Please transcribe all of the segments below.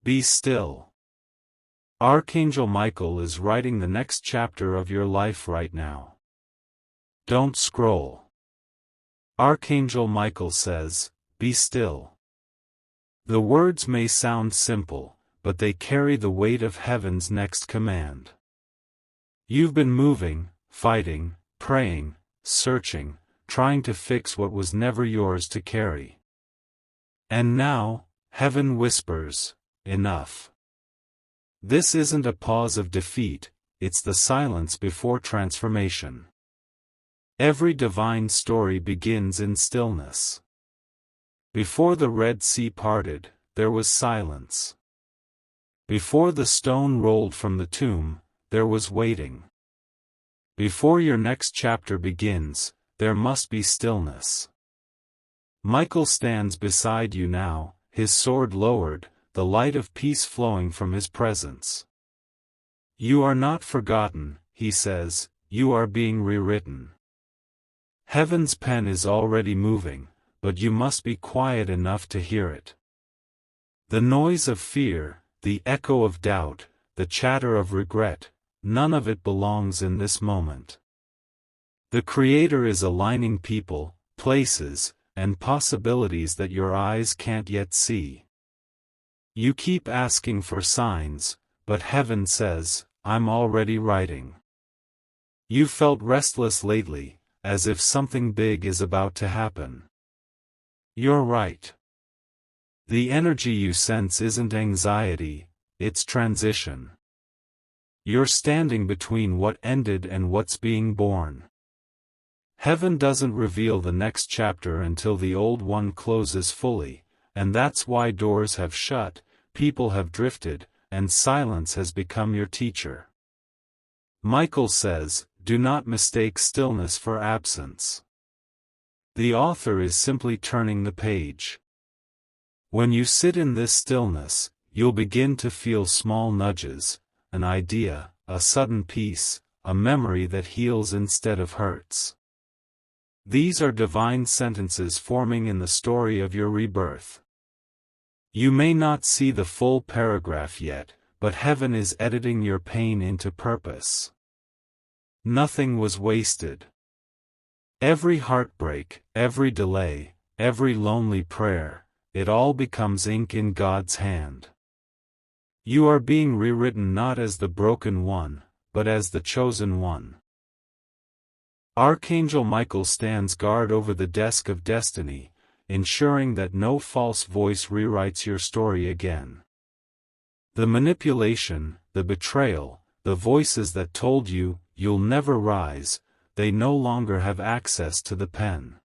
Be still. Archangel Michael is writing the next chapter of your life right now. Don't scroll. Archangel Michael says, be still. The words may sound simple, but they carry the weight of heaven's next command. You've been moving, fighting, praying, searching, trying to fix what was never yours to carry. And now, heaven whispers, enough. This isn't a pause of defeat, it's the silence before transformation. Every divine story begins in stillness. Before the Red Sea parted, there was silence. Before the stone rolled from the tomb, there was waiting. Before your next chapter begins, there must be stillness. Michael stands beside you now, his sword lowered, the light of peace flowing from his presence. You are not forgotten, he says, you are being rewritten. Heaven's pen is already moving, but you must be quiet enough to hear it. The noise of fear, the echo of doubt, the chatter of regret, none of it belongs in this moment. The Creator is aligning people, places, and possibilities that your eyes can't yet see. You keep asking for signs, but heaven says, I'm already writing. You felt restless lately, as if something big is about to happen. You're right. The energy you sense isn't anxiety, it's transition. You're standing between what ended and what's being born. Heaven doesn't reveal the next chapter until the old one closes fully, and that's why doors have shut, people have drifted, and silence has become your teacher. Michael says, do not mistake stillness for absence. The author is simply turning the page. When you sit in this stillness, you'll begin to feel small nudges, an idea, a sudden peace, a memory that heals instead of hurts. These are divine sentences forming in the story of your rebirth. You may not see the full paragraph yet, but heaven is editing your pain into purpose. Nothing was wasted. Every heartbreak, every delay, every lonely prayer, it all becomes ink in God's hand. You are being rewritten not as the broken one, but as the chosen one. Archangel Michael stands guard over the desk of destiny, ensuring that no false voice rewrites your story again. The manipulation, the betrayal, the voices that told you, you'll never rise, they no longer have access to the pen.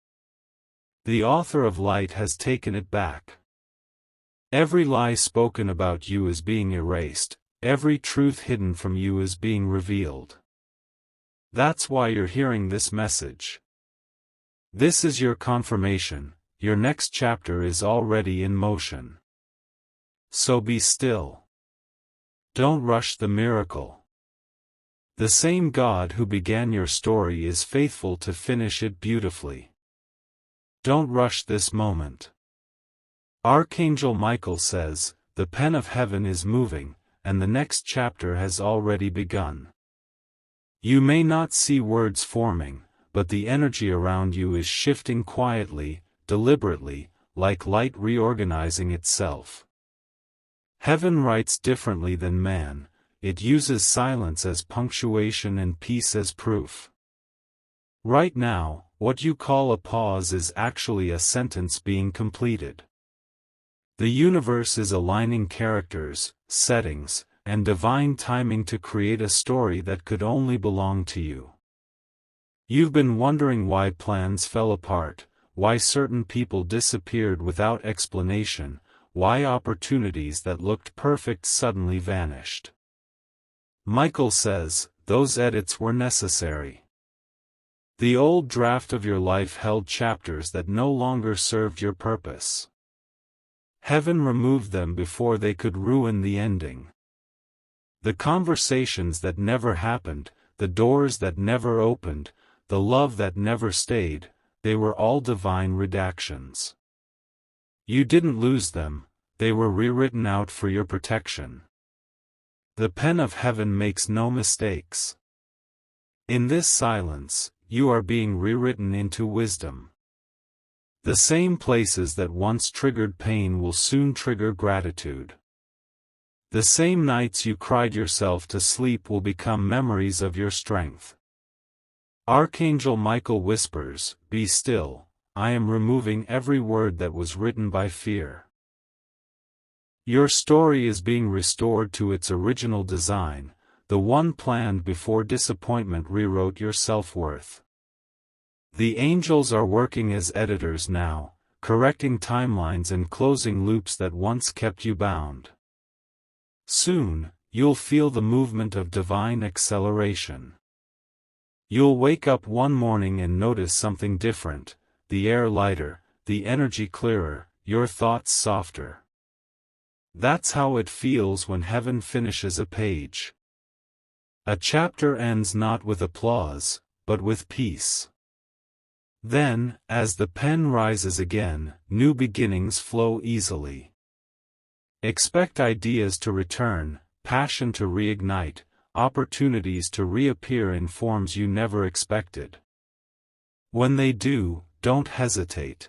The author of light has taken it back. Every lie spoken about you is being erased, every truth hidden from you is being revealed. That's why you're hearing this message. This is your confirmation, your next chapter is already in motion. So be still. Don't rush the miracle. The same God who began your story is faithful to finish it beautifully. Don't rush this moment. Archangel Michael says, the pen of heaven is moving, and the next chapter has already begun. You may not see words forming, but the energy around you is shifting quietly, deliberately, like light reorganizing itself. Heaven writes differently than man, it uses silence as punctuation and peace as proof. Right now, what you call a pause is actually a sentence being completed. The universe is aligning characters, settings, and divine timing to create a story that could only belong to you. You've been wondering why plans fell apart, why certain people disappeared without explanation, why opportunities that looked perfect suddenly vanished. Michael says, those edits were necessary. The old draft of your life held chapters that no longer served your purpose. Heaven removed them before they could ruin the ending. The conversations that never happened, the doors that never opened, the love that never stayed, they were all divine redactions. You didn't lose them, they were rewritten out for your protection. The pen of heaven makes no mistakes. In this silence, you are being rewritten into wisdom. The same places that once triggered pain will soon trigger gratitude. The same nights you cried yourself to sleep will become memories of your strength. Archangel Michael whispers, "Be still, I am removing every word that was written by fear." Your story is being restored to its original design, the one planned before disappointment rewrote your self-worth. The angels are working as editors now, correcting timelines and closing loops that once kept you bound. Soon, you'll feel the movement of divine acceleration. You'll wake up one morning and notice something different, the air lighter, the energy clearer, your thoughts softer. That's how it feels when heaven finishes a page. A chapter ends not with applause, but with peace. Then, as the pen rises again, new beginnings flow easily. Expect ideas to return, passion to reignite, opportunities to reappear in forms you never expected. When they do, don't hesitate.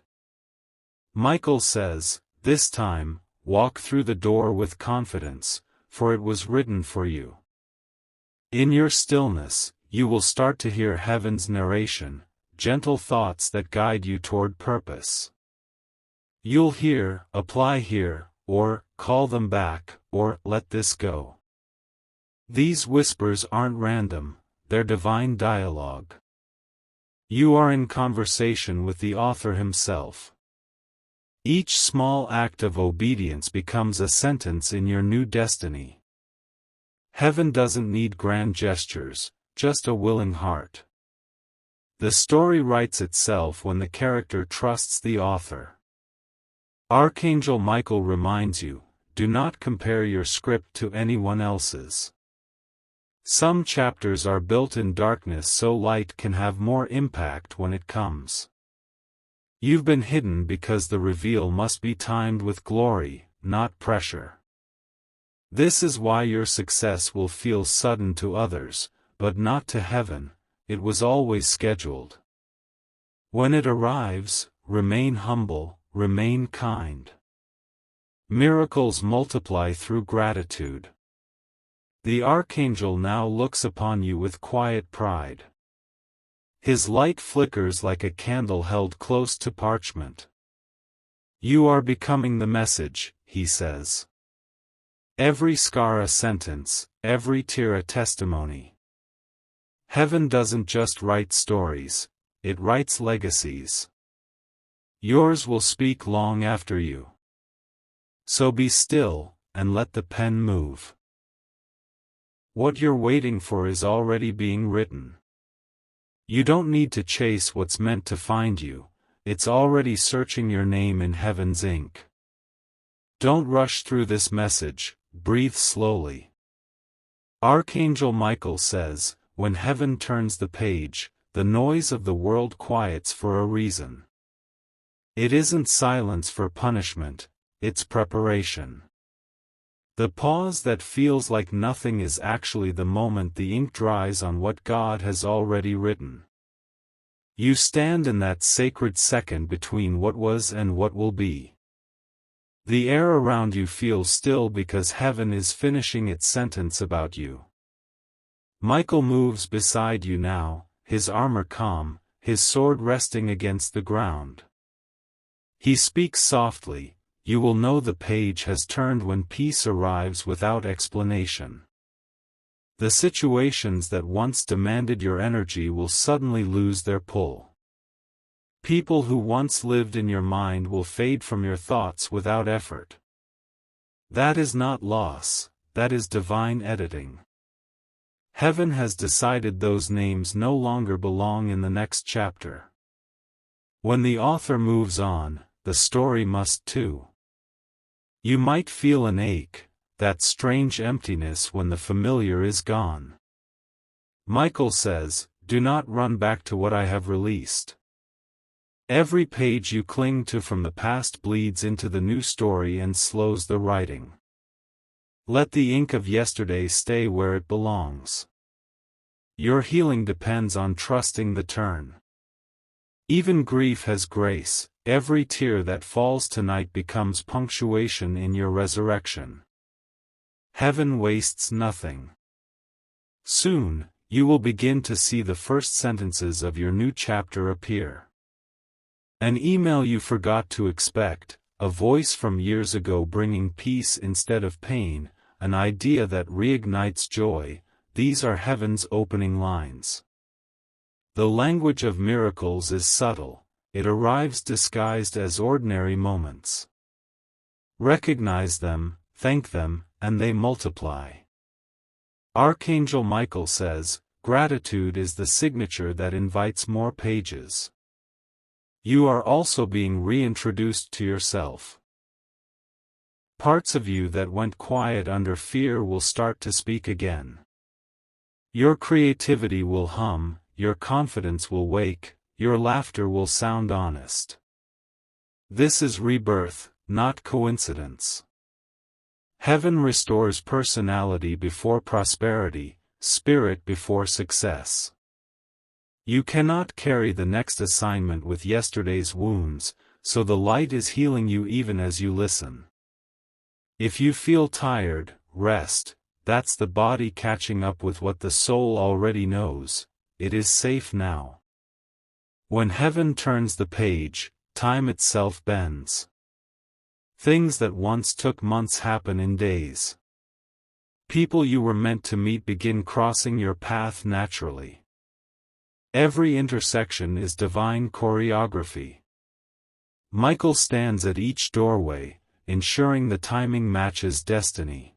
Michael says, this time, walk through the door with confidence, for it was written for you. In your stillness, you will start to hear heaven's narration, gentle thoughts that guide you toward purpose. You'll hear, apply here, or, call them back, or, let this go. These whispers aren't random, they're divine dialogue. You are in conversation with the author himself. Each small act of obedience becomes a sentence in your new destiny. Heaven doesn't need grand gestures, just a willing heart. The story writes itself when the character trusts the author. Archangel Michael reminds you, do not compare your script to anyone else's. Some chapters are built in darkness so light can have more impact when it comes. You've been hidden because the reveal must be timed with glory, not pressure. This is why your success will feel sudden to others, but not to heaven. It was always scheduled. When it arrives, remain humble, remain kind. Miracles multiply through gratitude. The Archangel now looks upon you with quiet pride. His light flickers like a candle held close to parchment. You are becoming the message, he says. Every scar a sentence, every tear a testimony. Heaven doesn't just write stories, it writes legacies. Yours will speak long after you. So be still, and let the pen move. What you're waiting for is already being written. You don't need to chase what's meant to find you, it's already searching your name in heaven's ink. Don't rush through this message, breathe slowly. Archangel Michael says, when heaven turns the page, the noise of the world quiets for a reason. It isn't silence for punishment, it's preparation. The pause that feels like nothing is actually the moment the ink dries on what God has already written. You stand in that sacred second between what was and what will be. The air around you feels still because heaven is finishing its sentence about you. Michael moves beside you now, his armor calm, his sword resting against the ground. He speaks softly. You will know the page has turned when peace arrives without explanation. The situations that once demanded your energy will suddenly lose their pull. People who once lived in your mind will fade from your thoughts without effort. That is not loss, that is divine editing. Heaven has decided those names no longer belong in the next chapter. When the author moves on, the story must too. You might feel an ache, that strange emptiness when the familiar is gone. Michael says, do not run back to what I have released. Every page you cling to from the past bleeds into the new story and slows the writing. Let the ink of yesterday stay where it belongs. Your healing depends on trusting the turn. Even grief has grace. Every tear that falls tonight becomes punctuation in your resurrection. Heaven wastes nothing. Soon, you will begin to see the first sentences of your new chapter appear. An email you forgot to expect, a voice from years ago bringing peace instead of pain, an idea that reignites joy, these are heaven's opening lines. The language of miracles is subtle, it arrives disguised as ordinary moments. Recognize them, thank them, and they multiply. Archangel Michael says, gratitude is the signature that invites more pages. You are also being reintroduced to yourself. Parts of you that went quiet under fear will start to speak again. Your creativity will hum, your confidence will wake, your laughter will sound honest. This is rebirth, not coincidence. Heaven restores personality before prosperity, spirit before success. You cannot carry the next assignment with yesterday's wounds, so the light is healing you even as you listen. If you feel tired, rest, that's the body catching up with what the soul already knows, it is safe now. When heaven turns the page, time itself bends. Things that once took months happen in days. People you were meant to meet begin crossing your path naturally. Every intersection is divine choreography. Michael stands at each doorway, ensuring the timing matches destiny.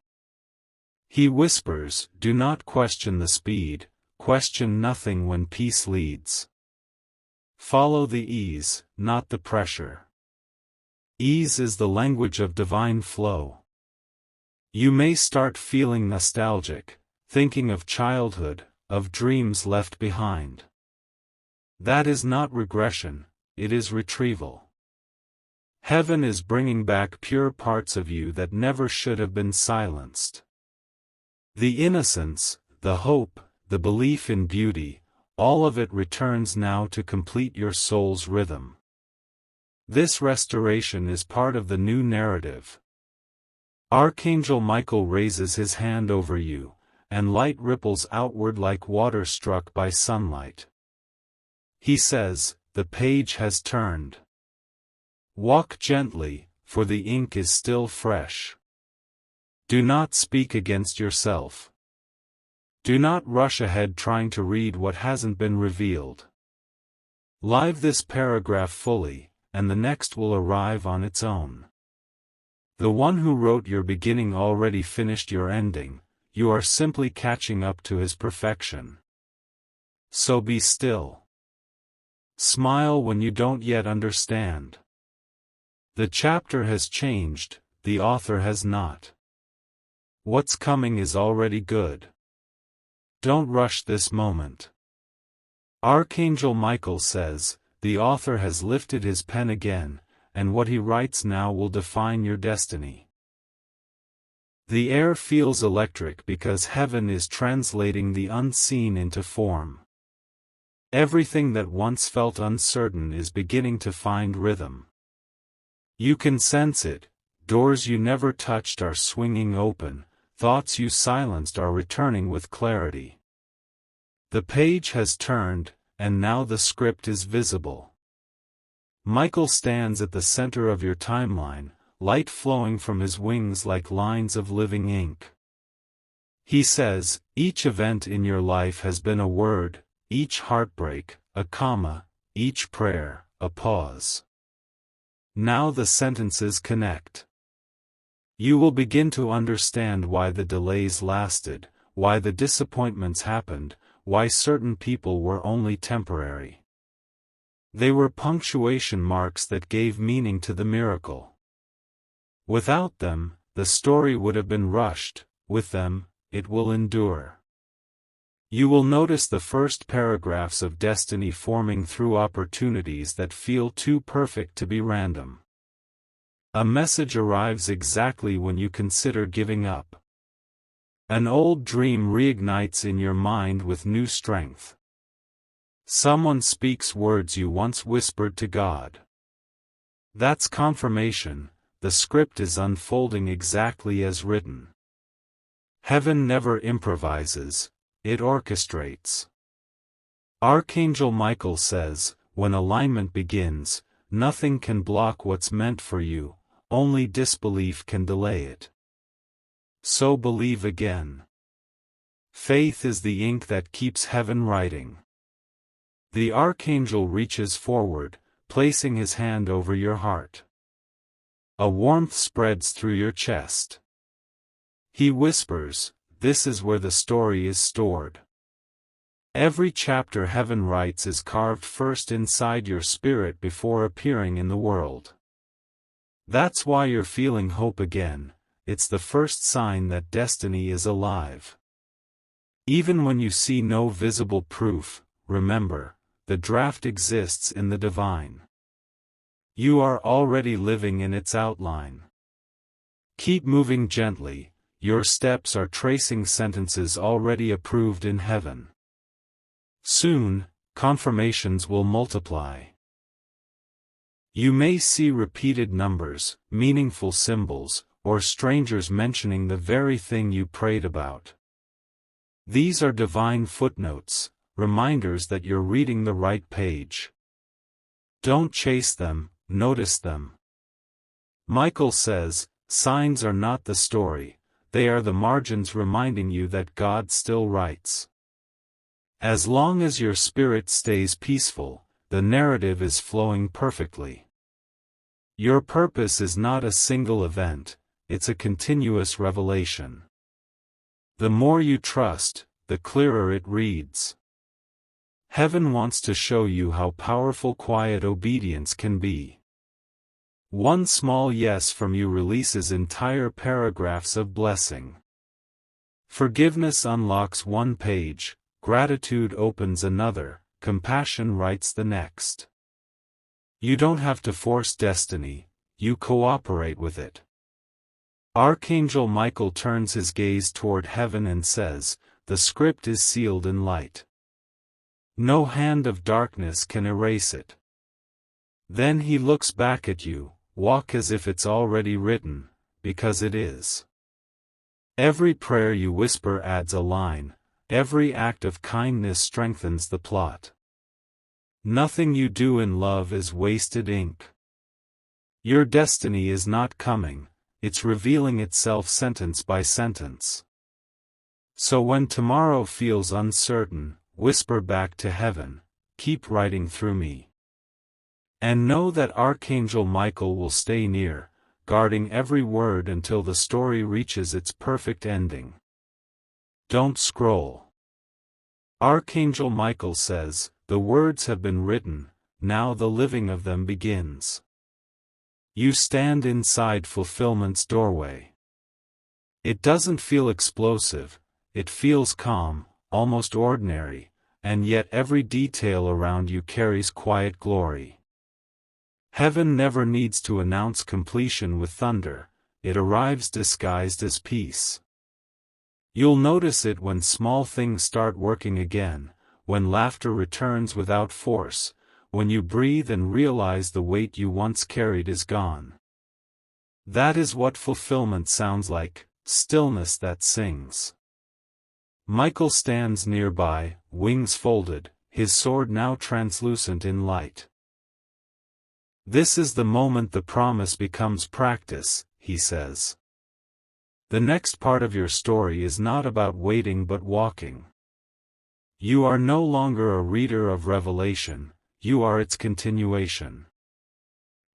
He whispers, do not question the speed, question nothing when peace leads. Follow the ease, not the pressure. Ease is the language of divine flow. You may start feeling nostalgic, thinking of childhood, of dreams left behind. That is not regression, it is retrieval. Heaven is bringing back pure parts of you that never should have been silenced. The innocence, the hope, the belief in beauty, all of it returns now to complete your soul's rhythm. This restoration is part of the new narrative. Archangel Michael raises his hand over you, and light ripples outward like water struck by sunlight. He says, the page has turned. Walk gently, for the ink is still fresh. Do not speak against yourself. Do not rush ahead trying to read what hasn't been revealed. Live this paragraph fully, and the next will arrive on its own. The one who wrote your beginning already finished your ending, you are simply catching up to his perfection. So be still. Smile when you don't yet understand. The chapter has changed, the author has not. What's coming is already good. Don't rush this moment. Archangel Michael says, the author has lifted his pen again, and what he writes now will define your destiny. The air feels electric because heaven is translating the unseen into form. Everything that once felt uncertain is beginning to find rhythm. You can sense it, doors you never touched are swinging open, thoughts you silenced are returning with clarity. The page has turned, and now the script is visible. Michael stands at the center of your timeline, light flowing from his wings like lines of living ink. He says, each event in your life has been a word, each heartbreak, a comma, each prayer, a pause. Now the sentences connect. You will begin to understand why the delays lasted, why the disappointments happened, why certain people were only temporary. They were punctuation marks that gave meaning to the miracle. Without them, the story would have been rushed, with them, it will endure. You will notice the first paragraphs of destiny forming through opportunities that feel too perfect to be random. A message arrives exactly when you consider giving up. An old dream reignites in your mind with new strength. Someone speaks words you once whispered to God. That's confirmation. The script is unfolding exactly as written. Heaven never improvises, it orchestrates. Archangel Michael says, when alignment begins, nothing can block what's meant for you, only disbelief can delay it. So believe again. Faith is the ink that keeps heaven writing. The Archangel reaches forward, placing his hand over your heart. A warmth spreads through your chest. He whispers, "This is where the story is stored." Every chapter heaven writes is carved first inside your spirit before appearing in the world. That's why you're feeling hope again. It's the first sign that destiny is alive. Even when you see no visible proof, remember, the draft exists in the divine. You are already living in its outline. Keep moving gently, your steps are tracing sentences already approved in heaven. Soon, confirmations will multiply. You may see repeated numbers, meaningful symbols, or strangers mentioning the very thing you prayed about. These are divine footnotes, reminders that you're reading the right page. Don't chase them, notice them. Michael says, signs are not the story, they are the margins reminding you that God still writes. As long as your spirit stays peaceful, the narrative is flowing perfectly. Your purpose is not a single event, it's a continuous revelation. The more you trust, the clearer it reads. Heaven wants to show you how powerful quiet obedience can be. One small yes from you releases entire paragraphs of blessing. Forgiveness unlocks one page, gratitude opens another, compassion writes the next. You don't have to force destiny, you cooperate with it. Archangel Michael turns his gaze toward heaven and says, the script is sealed in light. No hand of darkness can erase it. Then he looks back at you, walk as if it's already written, because it is. Every prayer you whisper adds a line, every act of kindness strengthens the plot. Nothing you do in love is wasted ink. Your destiny is not coming, it's revealing itself sentence by sentence. So when tomorrow feels uncertain, whisper back to heaven, keep writing through me. And know that Archangel Michael will stay near, guarding every word until the story reaches its perfect ending. Don't scroll. Archangel Michael says, the words have been written, now the living of them begins. You stand inside fulfillment's doorway. It doesn't feel explosive, it feels calm, almost ordinary, and yet every detail around you carries quiet glory. Heaven never needs to announce completion with thunder, it arrives disguised as peace. You'll notice it when small things start working again, when laughter returns without force, when you breathe and realize the weight you once carried is gone. That is what fulfillment sounds like, stillness that sings. Michael stands nearby, wings folded, his sword now translucent in light. This is the moment the promise becomes practice, he says. The next part of your story is not about waiting but walking. You are no longer a reader of revelation, you are its continuation.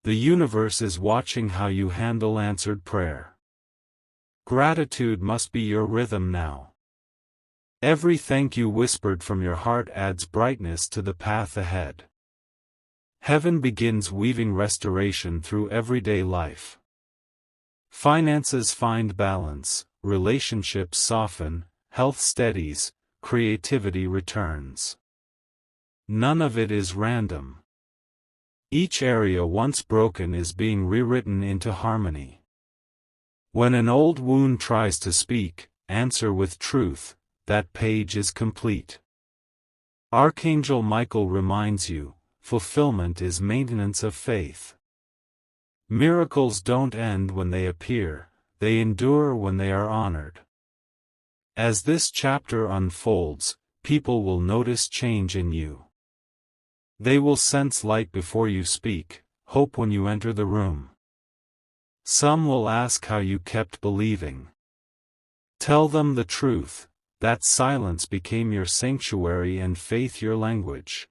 The universe is watching how you handle answered prayer. Gratitude must be your rhythm now. Every thank you whispered from your heart adds brightness to the path ahead. Heaven begins weaving restoration through everyday life. Finances find balance, relationships soften, health steadies, creativity returns. None of it is random. Each area once broken is being rewritten into harmony. When an old wound tries to speak, answer with truth, that page is complete. Archangel Michael reminds you, fulfillment is maintenance of faith. Miracles don't end when they appear, they endure when they are honored. As this chapter unfolds, people will notice change in you. They will sense light before you speak, hope when you enter the room. Some will ask how you kept believing. Tell them the truth, that silence became your sanctuary and faith your language.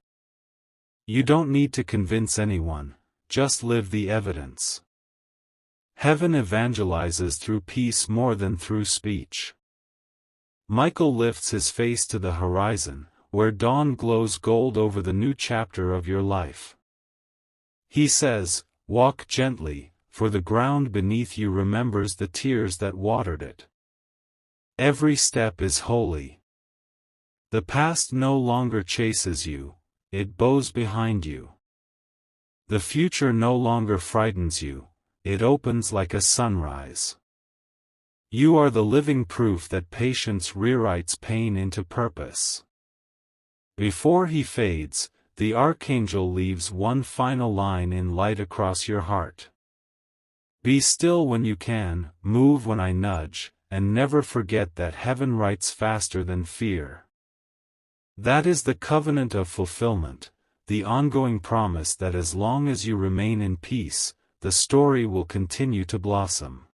You don't need to convince anyone, just live the evidence. Heaven evangelizes through peace more than through speech. Michael lifts his face to the horizon, where dawn glows gold over the new chapter of your life. He says, walk gently, for the ground beneath you remembers the tears that watered it. Every step is holy. The past no longer chases you, it bows behind you. The future no longer frightens you, it opens like a sunrise. You are the living proof that patience rewrites pain into purpose. Before he fades, the Archangel leaves one final line in light across your heart. Be still when you can, move when I nudge, and never forget that heaven writes faster than fear. That is the covenant of fulfillment, the ongoing promise that as long as you remain in peace, the story will continue to blossom.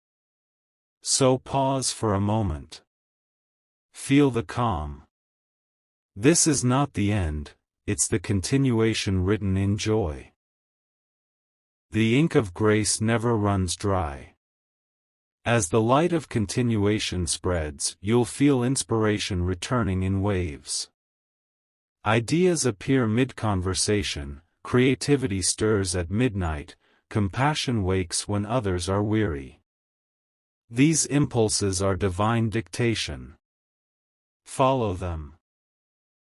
So pause for a moment. Feel the calm. This is not the end, it's the continuation written in joy. The ink of grace never runs dry. As the light of continuation spreads, you'll feel inspiration returning in waves. Ideas appear mid-conversation, creativity stirs at midnight, compassion wakes when others are weary. These impulses are divine dictation. Follow them.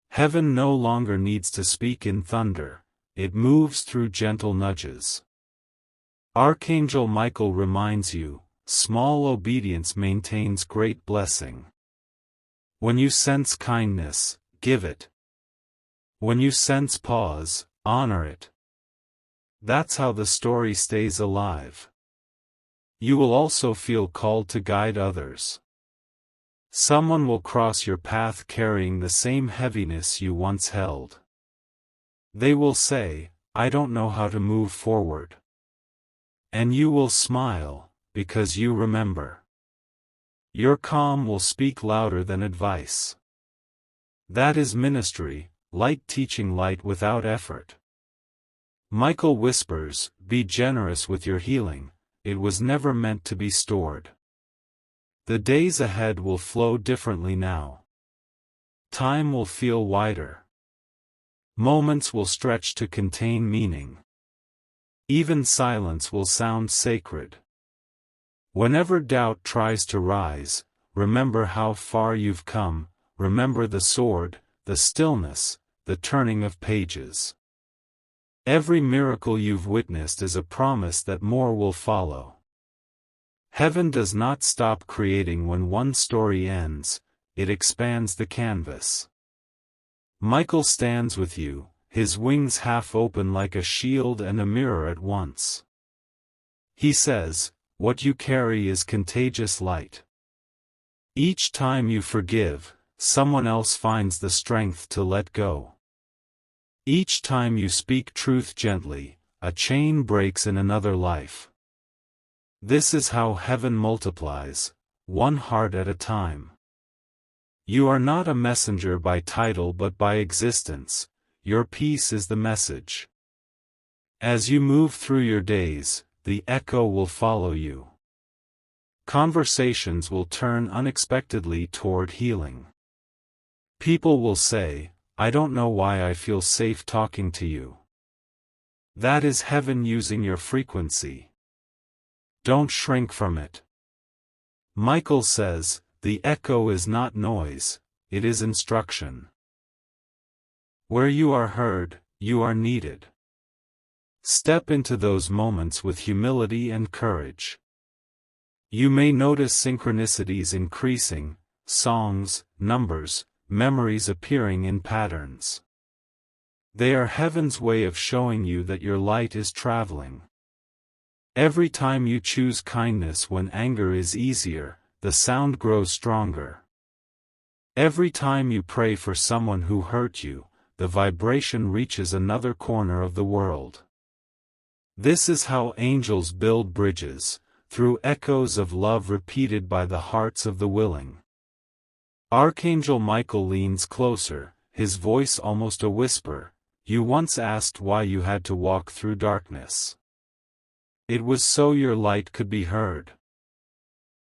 Heaven no longer needs to speak in thunder, it moves through gentle nudges. Archangel Michael reminds you, small obedience maintains great blessing. When you sense kindness, give it. When you sense pause, honor it. That's how the story stays alive. You will also feel called to guide others. Someone will cross your path carrying the same heaviness you once held. They will say, I don't know how to move forward. And you will smile, because you remember. Your calm will speak louder than advice. That is ministry, light teaching light without effort. Michael whispers, be generous with your healing, it was never meant to be stored. The days ahead will flow differently now. Time will feel wider. Moments will stretch to contain meaning. Even silence will sound sacred. Whenever doubt tries to rise, remember how far you've come, remember the sword, the stillness, the turning of pages. Every miracle you've witnessed is a promise that more will follow. Heaven does not stop creating when one story ends, it expands the canvas. Michael stands with you, his wings half open like a shield and a mirror at once. He says, what you carry is contagious light. Each time you forgive, someone else finds the strength to let go. Each time you speak truth gently, a chain breaks in another life. This is how heaven multiplies, one heart at a time. You are not a messenger by title but by existence, your peace is the message. As you move through your days, the echo will follow you. Conversations will turn unexpectedly toward healing. People will say, I don't know why I feel safe talking to you. That is heaven using your frequency. Don't shrink from it. Michael says, the echo is not noise, it is instruction. Where you are heard, you are needed. Step into those moments with humility and courage. You may notice synchronicities increasing, songs, numbers, memories appearing in patterns. They are heaven's way of showing you that your light is traveling. Every time you choose kindness when anger is easier, the sound grows stronger. Every time you pray for someone who hurt you, the vibration reaches another corner of the world. This is how angels build bridges, through echoes of love repeated by the hearts of the willing. Archangel Michael leans closer, his voice almost a whisper. You once asked why you had to walk through darkness. It was so your light could be heard.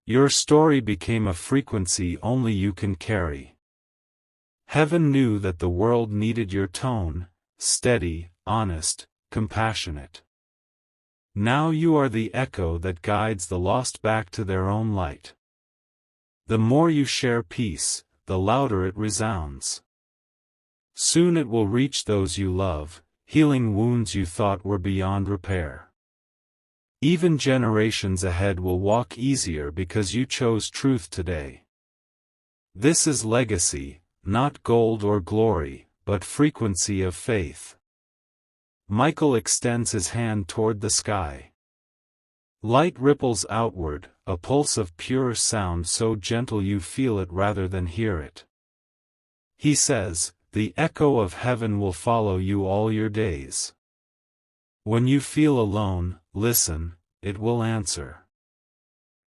Your story became a frequency only you can carry. Heaven knew that the world needed your tone, steady, honest, compassionate. Now you are the echo that guides the lost back to their own light. The more you share peace, the louder it resounds. Soon it will reach those you love, healing wounds you thought were beyond repair. Even generations ahead will walk easier because you chose truth today. This is legacy, not gold or glory, but frequency of faith. Michael extends his hand toward the sky. Light ripples outward, a pulse of pure sound so gentle you feel it rather than hear it. He says, the echo of heaven will follow you all your days. When you feel alone, listen, it will answer.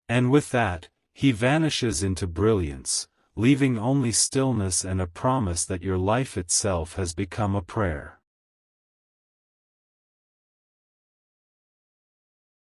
And with that, he vanishes into brilliance, leaving only stillness and a promise that your life itself has become a prayer.